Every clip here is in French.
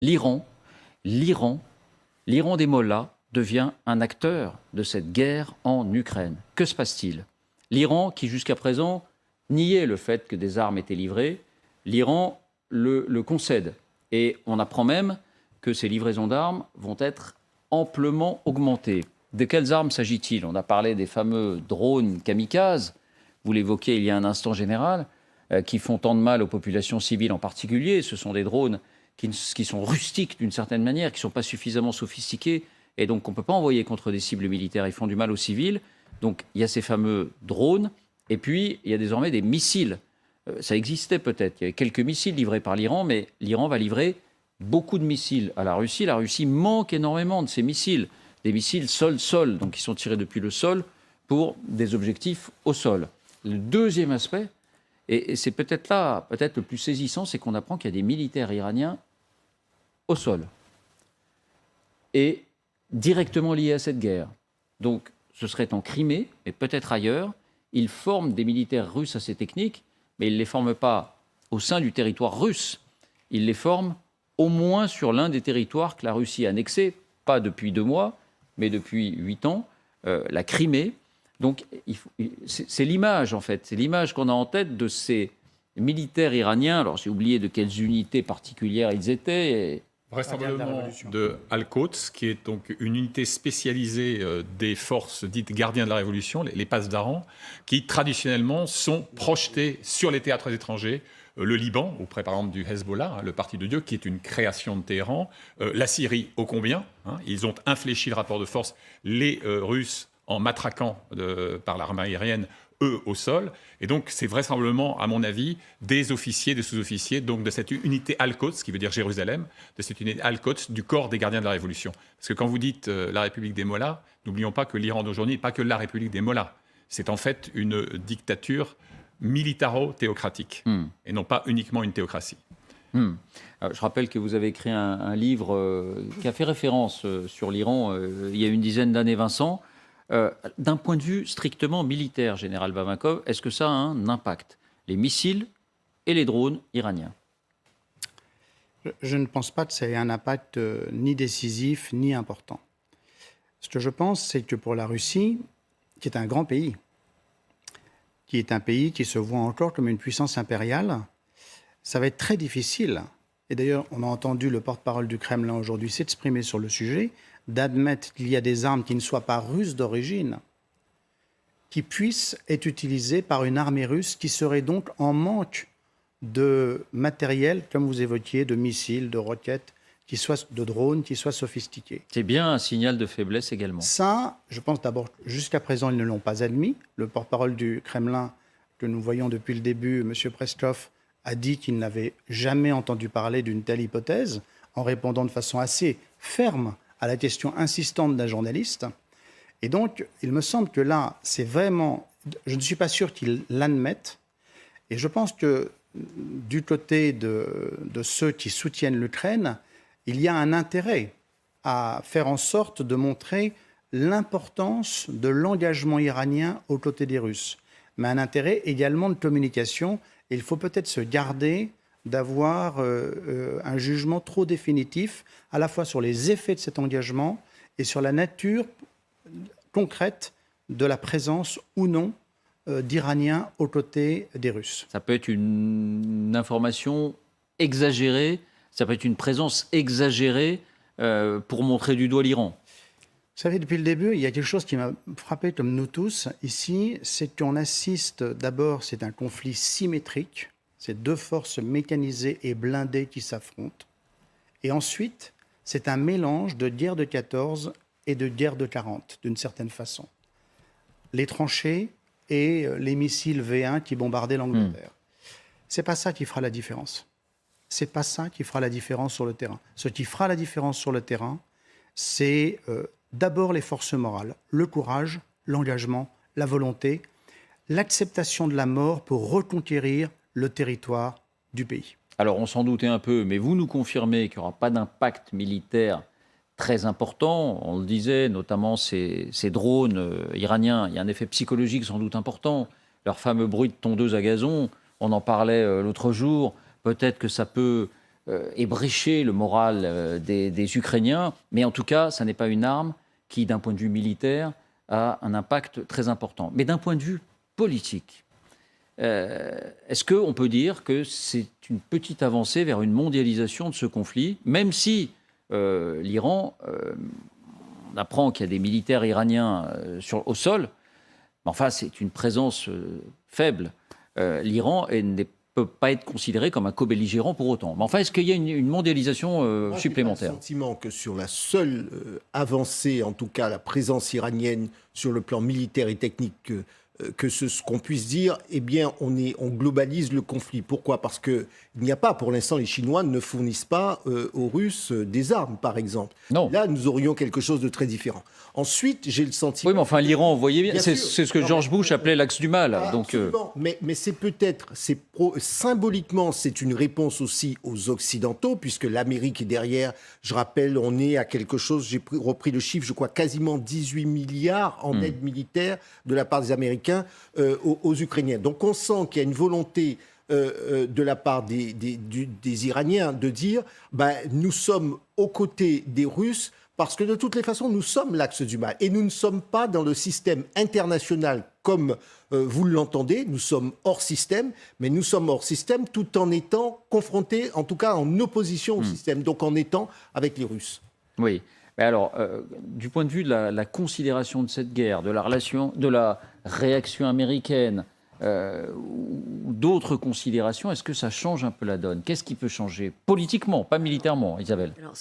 l'Iran, l'Iran, l'Iran des mollahs devient un acteur de cette guerre en Ukraine. Que se passe-t-il? L'Iran, qui jusqu'à présent niait le fait que des armes étaient livrées, l'Iran le concède. Et on apprend même que ces livraisons d'armes vont être amplement augmentées. De quelles armes s'agit-il? On a parlé des fameux drones kamikazes, vous l'évoquiez il y a un instant général, qui font tant de mal aux populations civiles en particulier. Ce sont des drones qui sont rustiques d'une certaine manière, qui ne sont pas suffisamment sophistiqués, et donc on ne peut pas envoyer contre des cibles militaires, ils font du mal aux civils. Donc il y a ces fameux drones, et puis il y a désormais des missiles. Ça existait peut-être, il y avait quelques missiles livrés par l'Iran, mais l'Iran va livrer beaucoup de missiles à la Russie. La Russie manque énormément de ces missiles, des missiles sol-sol, donc qui sont tirés depuis le sol pour des objectifs au sol. Le deuxième aspect, et c'est peut-être là, peut-être le plus saisissant, c'est qu'on apprend qu'il y a des militaires iraniens au sol et directement liés à cette guerre. Donc ce serait en Crimée, mais peut-être ailleurs. Ils forment des militaires russes assez techniques, mais ils ne les forment pas au sein du territoire russe. Ils les forment au moins sur l'un des territoires que la Russie a annexés, pas depuis 2 mois, mais depuis 8 ans, la Crimée. Donc c'est l'image, en fait, c'est l'image qu'on a en tête de ces militaires iraniens. Alors j'ai oublié de quelles unités particulières ils étaient. Vraisemblablement de Al-Quds, qui est donc une unité spécialisée des forces dites gardiens de la Révolution, les Pasdaran, qui traditionnellement sont projetés sur les théâtres étrangers. Le Liban, auprès par exemple du Hezbollah, le Parti de Dieu, qui est une création de Téhéran. La Syrie, ô combien. Ils ont infléchi le rapport de force, les Russes, en matraquant par l'armée aérienne, eux au sol. Et donc, c'est vraisemblablement, à mon avis, des officiers, des sous-officiers, donc de cette unité Al-Quds, qui veut dire Jérusalem, de cette unité Al-Quds du corps des gardiens de la Révolution. Parce que quand vous dites la République des Mollahs, n'oublions pas que l'Iran d'aujourd'hui n'est pas que la République des Mollahs. C'est en fait une dictature militaro-théocratique, et non pas uniquement une théocratie. Alors, je rappelle que vous avez écrit un livre qui a fait référence sur l'Iran il y a une dizaine d'années, Vincent. D'un point de vue strictement militaire, général Bammakov, est-ce que ça a un impact, les missiles et les drones iraniens? Je ne pense pas que ça ait un impact ni décisif ni important. Ce que je pense, c'est que pour la Russie, qui est un grand pays, qui est un pays qui se voit encore comme une puissance impériale, ça va être très difficile. Et d'ailleurs, on a entendu le porte-parole du Kremlin aujourd'hui s'exprimer sur le sujet, d'admettre qu'il y a des armes qui ne soient pas russes d'origine, qui puissent être utilisées par une armée russe qui serait donc en manque de matériel, comme vous évoquiez, de missiles, de roquettes, de drones, qui soient sophistiqués. C'est bien un signal de faiblesse également. Ça, je pense d'abord, jusqu'à présent, ils ne l'ont pas admis. Le porte-parole du Kremlin, que nous voyons depuis le début, M. Peskov, a dit qu'il n'avait jamais entendu parler d'une telle hypothèse, en répondant de façon assez ferme à la question insistante d'un journaliste. Et donc, il me semble que là, c'est vraiment... Je ne suis pas sûr qu'ils l'admettent. Et je pense que du côté de ceux qui soutiennent l'Ukraine, il y a un intérêt à faire en sorte de montrer l'importance de l'engagement iranien aux côtés des Russes, mais un intérêt également de communication. Et il faut peut-être se garder d'avoir un jugement trop définitif, à la fois sur les effets de cet engagement et sur la nature concrète de la présence ou non d'Iraniens aux côtés des Russes. Ça peut être une information exagérée, ça peut être une présence exagérée pour montrer du doigt l'Iran. Vous savez, depuis le début, il y a quelque chose qui m'a frappé comme nous tous ici, c'est qu'on assiste d'abord, c'est un conflit symétrique, c'est 2 forces mécanisées et blindées qui s'affrontent. Et ensuite, c'est un mélange de guerre de 14 et de guerre de 40, d'une certaine façon. Les tranchées et les missiles V1 qui bombardaient l'Angleterre. C'est pas ça qui fera la différence. C'est pas ça qui fera la différence sur le terrain. Ce qui fera la différence sur le terrain, c'est d'abord les forces morales, le courage, l'engagement, la volonté, l'acceptation de la mort pour reconquérir le territoire du pays. Alors, on s'en doutait un peu, mais vous nous confirmez qu'il n'y aura pas d'impact militaire très important. On le disait, notamment ces drones iraniens, il y a un effet psychologique sans doute important. Leur fameux bruit de tondeuse à gazon, on en parlait l'autre jour. Peut-être que ça peut ébrécher le moral des Ukrainiens, mais en tout cas, ça n'est pas une arme qui, d'un point de vue militaire, a un impact très important. Mais d'un point de vue politique, est-ce qu'on peut dire que c'est une petite avancée vers une mondialisation de ce conflit, même si l'Iran, on apprend qu'il y a des militaires iraniens au sol, mais enfin c'est une présence faible. L'Iran ne peut pas être considéré comme un co-belligérant pour autant. Mais enfin, est-ce qu'il y a une mondialisation supplémentaire ? J'ai le sentiment que sur la seule avancée, en tout cas la présence iranienne sur le plan militaire et technique, que ce qu'on puisse dire, eh bien, on globalise le conflit. Pourquoi ? Parce qu'il n'y a pas, pour l'instant, les Chinois ne fournissent pas aux Russes des armes, par exemple. Non. Là, nous aurions quelque chose de très différent. Ensuite, j'ai le sentiment... Oui, mais enfin, l'Iran, vous voyez bien, c'est sûr. ce que George Bush appelait l'axe du mal. Absolument. Mais c'est peut-être, symboliquement, c'est une réponse aussi aux Occidentaux, puisque l'Amérique est derrière. Je rappelle, on est à quelque chose, j'ai repris le chiffre, je crois, quasiment 18 milliards en aide militaire de la part des Américains aux Ukrainiens. Donc on sent qu'il y a une volonté de la part des Iraniens de dire nous sommes aux côtés des Russes parce que de toutes les façons, nous sommes l'axe du mal. Et nous ne sommes pas dans le système international comme vous l'entendez, nous sommes hors système, mais nous sommes hors système tout en étant confrontés, en tout cas en opposition au système, donc en étant avec les Russes. Oui. Mais alors, du point de vue de la considération de cette guerre, de la relation, de la réaction américaine ou d'autres considérations, est-ce que ça change un peu la donne ? Qu'est-ce qui peut changer politiquement, pas militairement, Isabelle ? Alors,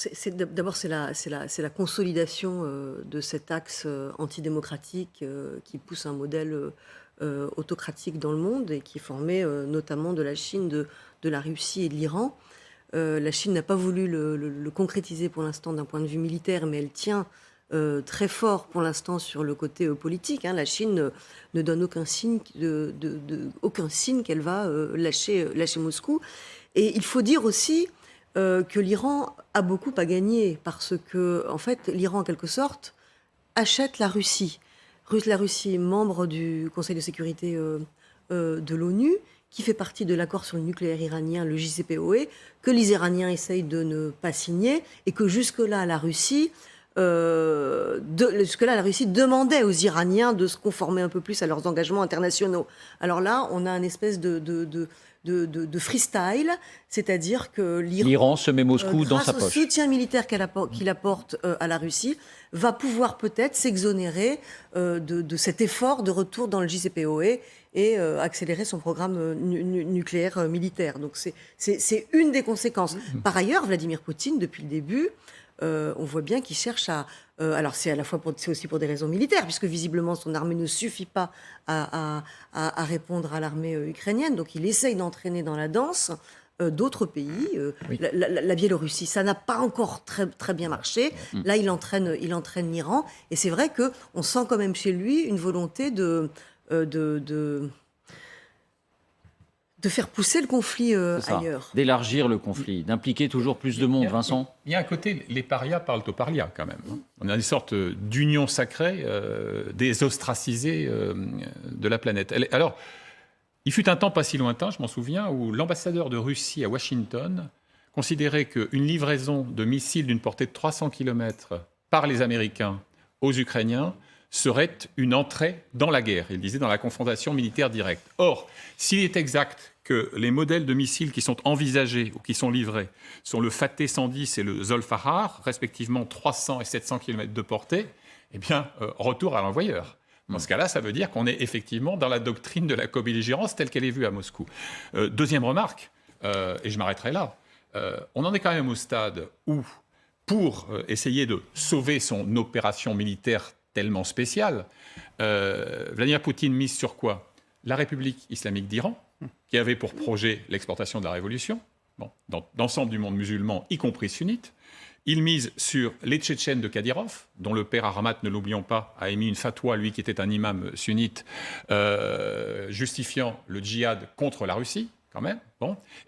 d'abord, c'est la consolidation de cet axe antidémocratique qui pousse un modèle autocratique dans le monde et qui est formé notamment de la Chine, de la Russie et de l'Iran. La Chine n'a pas voulu le concrétiser pour l'instant d'un point de vue militaire, mais elle tient très fort pour l'instant sur le côté politique. La Chine ne donne aucun signe qu'elle va lâcher Moscou. Et il faut dire aussi que l'Iran a beaucoup à gagner parce que, en fait, l'Iran, en quelque sorte, achète la Russie. La Russie est membre du Conseil de sécurité de l'ONU, qui fait partie de l'accord sur le nucléaire iranien, le JCPOA, que les Iraniens essayent de ne pas signer, et que jusque-là, la Russie demandait aux Iraniens de se conformer un peu plus à leurs engagements internationaux. Alors là, on a une espèce de freestyle, c'est-à-dire que l'Iran se met Moscou dans sa poche. Grâce au soutien militaire qu'il apporte à la Russie, va pouvoir peut-être s'exonérer de cet effort de retour dans le JCPOA et accélérer son programme nucléaire militaire. Donc c'est une des conséquences. Par ailleurs, Vladimir Poutine, depuis le début, on voit bien qu'il cherche à... alors c'est aussi pour des raisons militaires, puisque visiblement son armée ne suffit pas à répondre à l'armée ukrainienne. Donc il essaye d'entraîner dans la danse d'autres pays. Oui. La Biélorussie, ça n'a pas encore très bien marché. Là, il entraîne l'Iran. Et c'est vrai qu'on sent quand même chez lui une volonté de faire pousser le conflit ailleurs. D'élargir le conflit, d'impliquer toujours plus de monde, Vincent. Il y a un côté, les parias parlent aux parias quand même. On a une sorte d'union sacrée des ostracisés de la planète. Alors, il fut un temps pas si lointain, je m'en souviens, où l'ambassadeur de Russie à Washington considérait qu'une livraison de missiles d'une portée de 300 km par les Américains aux Ukrainiens serait une entrée dans la guerre, il disait dans la confrontation militaire directe. Or, s'il est exact que les modèles de missiles qui sont envisagés ou qui sont livrés sont le Fateh 110 et le Zolfahar, respectivement 300 et 700 km de portée, eh bien, retour à l'envoyeur. Dans ce cas-là, ça veut dire qu'on est effectivement dans la doctrine de la co-belligérance telle qu'elle est vue à Moscou. Deuxième remarque, et je m'arrêterai là, on en est quand même au stade où, pour essayer de sauver son opération militaire tellement spéciale, Vladimir Poutine mise sur quoi ? La République islamique d'Iran, qui avait pour projet l'exportation de la révolution, dans l'ensemble du monde musulman, y compris sunnite. Il mise sur les Tchétchènes de Kadyrov, dont le père Armat, ne l'oublions pas, a émis une fatwa, lui qui était un imam sunnite, justifiant le djihad contre la Russie, quand même,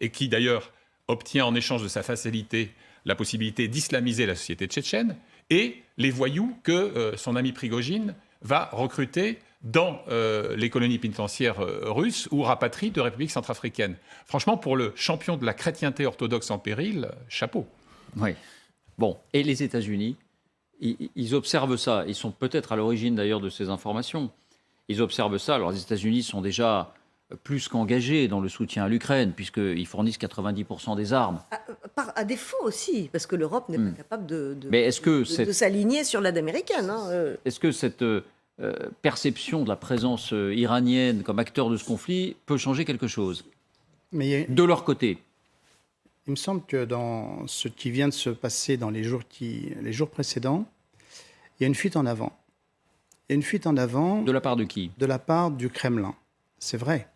et qui d'ailleurs obtient en échange de sa facilité la possibilité d'islamiser la société tchétchène, et les voyous que son ami Prigojine va recruter dans les colonies pénitentiaires russes ou rapatrie de République centrafricaine. Franchement, pour le champion de la chrétienté orthodoxe en péril, chapeau. Oui. Bon, et les États-Unis, ils observent ça. Ils sont peut-être à l'origine d'ailleurs de ces informations. Ils observent ça. Alors les États-Unis sont déjà plus qu'engagés dans le soutien à l'Ukraine, puisqu'ils fournissent 90% des armes. À défaut aussi, parce que l'Europe n'est pas capable Mais est-ce que de s'aligner sur l'aide américaine. Est-ce que cette perception de la présence iranienne comme acteur de ce conflit peut changer quelque chose de leur côté? Il me semble que dans ce qui vient de se passer dans les jours précédents, il y a une fuite en avant. Il y a une fuite en avant. De la part de qui? De la part du Kremlin. C'est vrai.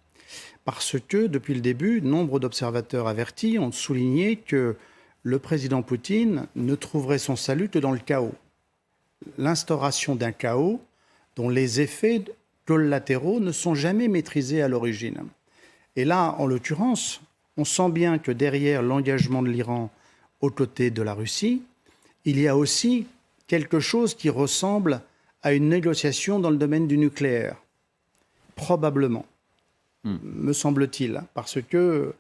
Parce que, depuis le début, nombre d'observateurs avertis ont souligné que le président Poutine ne trouverait son salut que dans le chaos. L'instauration d'un chaos dont les effets collatéraux ne sont jamais maîtrisés à l'origine. Et là, en l'occurrence, on sent bien que derrière l'engagement de l'Iran aux côtés de la Russie, il y a aussi quelque chose qui ressemble à une négociation dans le domaine du nucléaire. Probablement, me semble-t-il, parce que,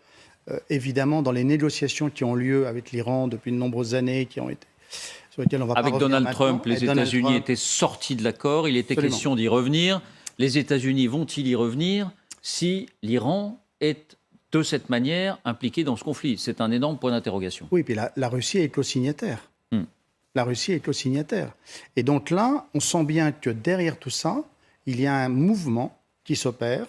évidemment, dans les négociations qui ont lieu avec l'Iran depuis de nombreuses années, sur lesquelles on va pas avec revenir Donald maintenant, Trump, les États-Unis étaient sortis de l'accord, il était Absolument. question d'y revenir. Les États-Unis vont-ils y revenir si l'Iran est de cette manière impliqué dans ce conflit? C'est un énorme point d'interrogation. Oui, puis la Russie est co-signataire. La Russie est co-signataire. Et donc là, on sent bien que derrière tout ça, il y a un mouvement qui s'opère.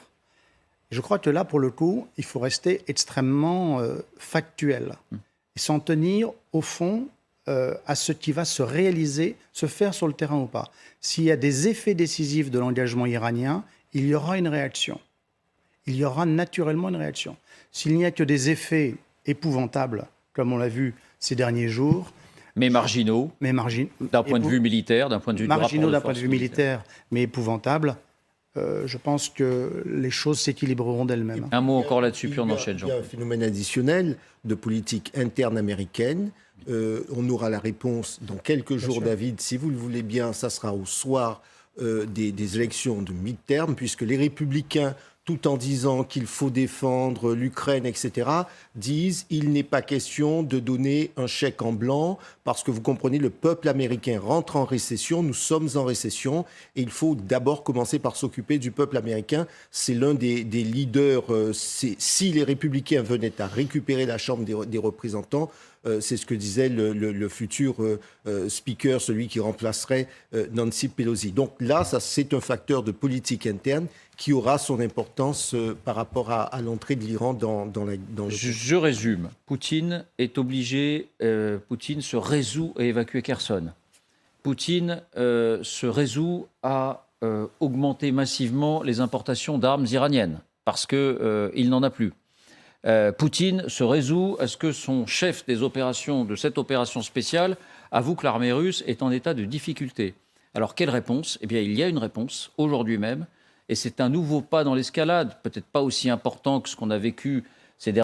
Je crois que là, pour le coup, il faut rester extrêmement factuel et s'en tenir, au fond, à ce qui va se réaliser, se faire sur le terrain ou pas. S'il y a des effets décisifs de l'engagement iranien, il y aura une réaction. Il y aura naturellement une réaction. S'il n'y a que des effets épouvantables, comme on l'a vu ces derniers jours, Mais marginaux, d'un point de vue militaire, d'un point de vue marginaux d'un du point de vue militaire, mais épouvantables, je pense que les choses s'équilibreront d'elles-mêmes. Un mot encore là-dessus, puis on enchaîne, Jean. Il y a un phénomène additionnel de politique interne américaine. On aura la réponse dans quelques jours, David. Si vous le voulez bien, ça sera au soir des élections de mi-terme, puisque les républicains, tout en disant qu'il faut défendre l'Ukraine, etc., disent il n'est pas question de donner un chèque en blanc, parce que vous comprenez, le peuple américain rentre en récession, nous sommes en récession, et il faut d'abord commencer par s'occuper du peuple américain. C'est l'un des leaders, si les républicains venaient à récupérer la Chambre des représentants, c'est ce que disait le futur speaker, celui qui remplacerait Nancy Pelosi. Donc là, ça, c'est un facteur de politique interne qui aura son importance par rapport à l'entrée de l'Iran dans le... Je résume. Poutine est obligé, Poutine se résout à évacuer Kherson. Poutine se résout à augmenter massivement les importations d'armes iraniennes, parce qu'il n'en a plus. Poutine se résout à ce que son chef des opérations, de cette opération spéciale, avoue que l'armée russe est en état de difficulté. Alors, quelle réponse? Eh bien, il y a une réponse, aujourd'hui même, et c'est un nouveau pas dans l'escalade, peut-être pas aussi important que ce qu'on a vécu